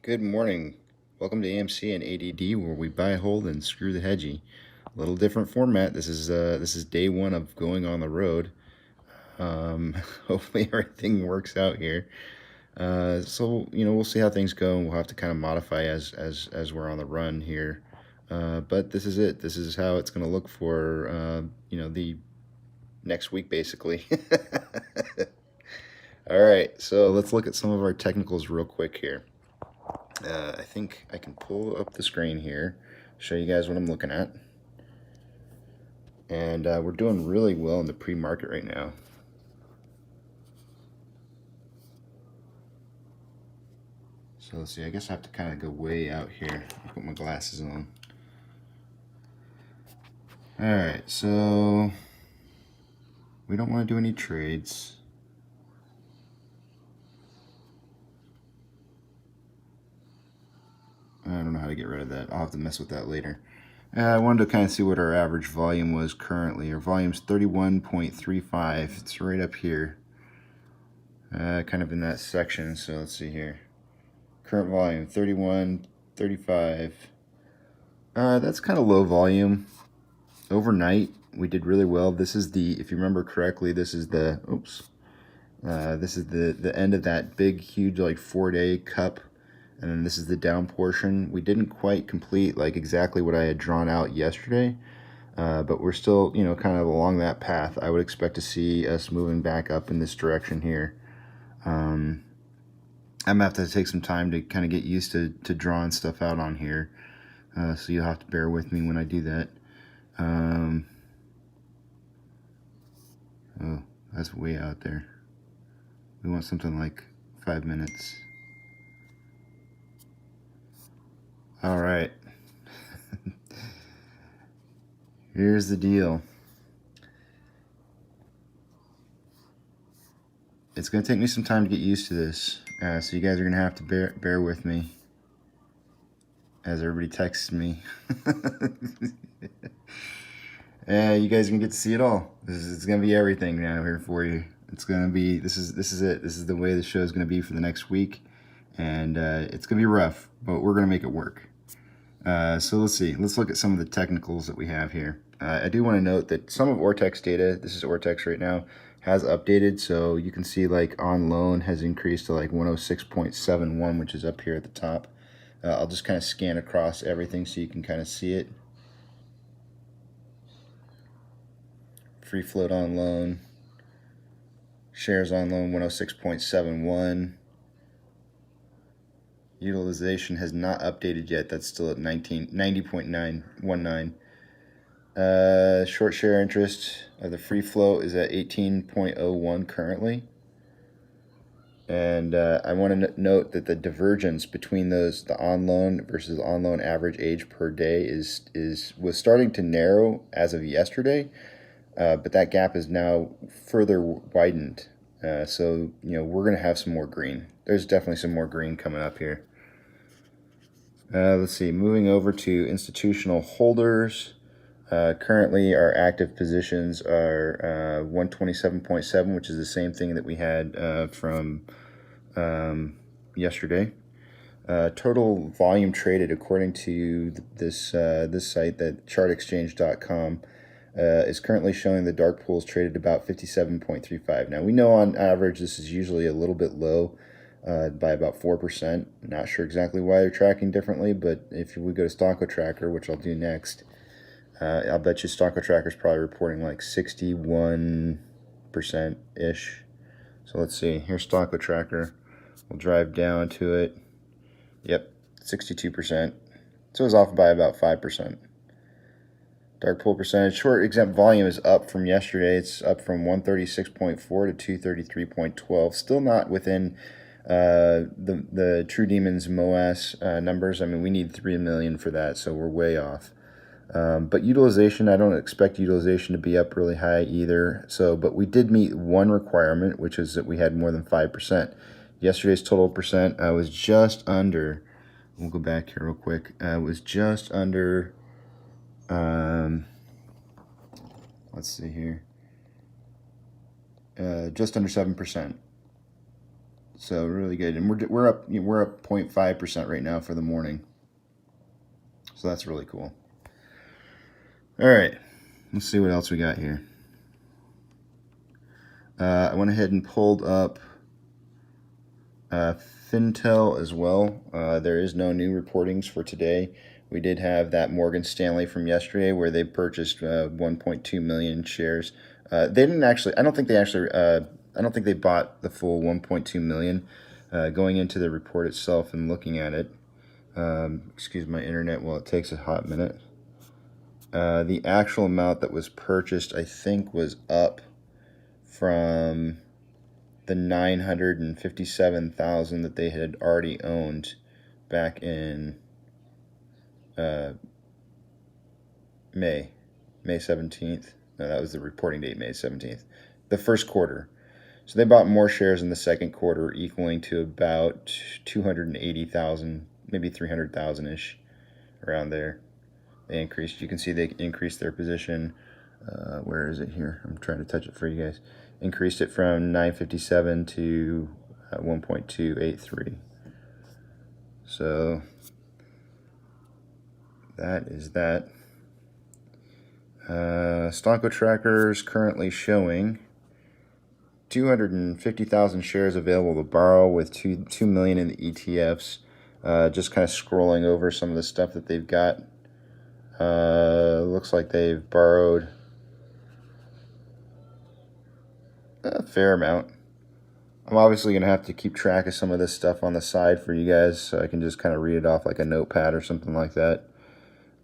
Good morning. Welcome to AMC and ADD, where we buy, hold, and screw the hedgie. A little different format. This is day one of going on the road. Hopefully everything works out here. So we'll see how things go, and we'll have to kind of modify as we're on the run here. But this is it. This is how it's going to look for the next week, basically. All right, so let's look at some of our technicals real quick here. I think I can pull up the screen here, show you guys what I'm looking at. And we're doing really well in the pre-market right now. So let's see, I guess I have to kind of go way out here. I'll put my glasses on. Alright, so we don't want to do any trades. I don't know how to get rid of that. I'll have to mess with that later. I wanted to kind of see what our average volume was currently. Our volume's 31.35. It's right up here. Kind of in that section. So let's see here. Current volume, 31.35. That's kind of low volume. Overnight, we did really well. This is if you remember correctly, this is the end of that big, huge, like 4-day cup. And then this is the down portion. We didn't quite complete like exactly what I had drawn out yesterday, but we're still, kind of along that path. I would expect to see us moving back up in this direction here. I'm gonna have to take some time to kind of get used to drawing stuff out on here, so you'll have to bear with me when I do that. Oh, that's way out there. We want something like 5 minutes. All right. Here's the deal. It's going to take me some time to get used to this, so you guys are going to have to bear with me as everybody texts me. You guys are going to get to see it all. It's going to be everything now here for you. It's going to be, this is it. This is the way the show is going to be for the next week, and it's going to be rough, but we're going to make it work. So let's see. Let's look at some of the technicals that we have here. I do want to note that some of Ortex data, this is Ortex right now, has updated. So you can see like on loan has increased to like 106.71, which is up here at the top. I'll just kind of scan across everything so you can kind of see it. Free float on loan. Shares on loan 106.71. Utilization has not updated yet. That's still at 90.919. Short share interest of the free float is at 18.01 currently. And I want to note that the divergence between those, the on loan versus on loan average age per day, was starting to narrow as of yesterday, but that gap is now further widened. So we're going to have some more green. There's definitely some more green coming up here. Let's see, moving over to institutional holders. Currently, our active positions are 127.7, which is the same thing that we had from yesterday. Total volume traded, according to this site, that chartexchange.com, is currently showing the dark pools traded about 57.35. Now, we know on average this is usually a little bit low, by about 4%. Not sure exactly why they're tracking differently, but if we go to Stocko Tracker, which I'll do next, I'll bet you Stocko Tracker is probably reporting like 61%-ish. So let's see. Here's Stocko Tracker. We'll drive down to it. Yep, 62%. So it's off by about 5%. Dark pool percentage. Short exempt volume is up from yesterday. It's up from 136.4 to 233.12. Still not within the True Demons MOAS numbers. I mean, we need 3 million for that, so we're way off. But utilization, I don't expect utilization to be up really high either. But we did meet one requirement, which is that we had more than 5%. Yesterday's total percent was just under. We'll go back here real quick. It was just under. Let's see here. Just under 7%. So really good, and we're up 0.5% right now for the morning. So that's really cool. All right, let's see what else we got here. I went ahead and pulled up Fintel as well. There is no new reportings for today. We did have that Morgan Stanley from yesterday where they purchased 1.2 million shares. They didn't actually. I don't think they actually. I don't think they bought the full 1.2 million. Going into the report itself and looking at it. Excuse my internet while it takes a hot minute. The actual amount that was purchased, I think, was up from the 957,000 that they had already owned back in May 17th. No, that was the reporting date, May 17th. The first quarter. So they bought more shares in the second quarter, equaling to about 280,000, maybe 300,000-ish, around there. They increased. You can see they increased their position. Where is it here? I'm trying to touch it for you guys. Increased it from 957 to 1.283. So that is that. Stonko Tracker is currently showing 250,000 shares available to borrow with 2 million in the ETFs. Just kind of scrolling over some of the stuff that they've got. Looks like they've borrowed a fair amount. I'm obviously going to have to keep track of some of this stuff on the side for you guys so I can just kind of read it off like a notepad or something like that.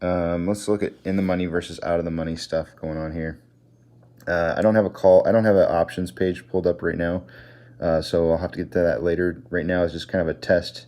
Let's look at in the money versus out of the money stuff going on here. I don't have an options page pulled up right now, so I'll have to get to that later. Right now it's just kind of a test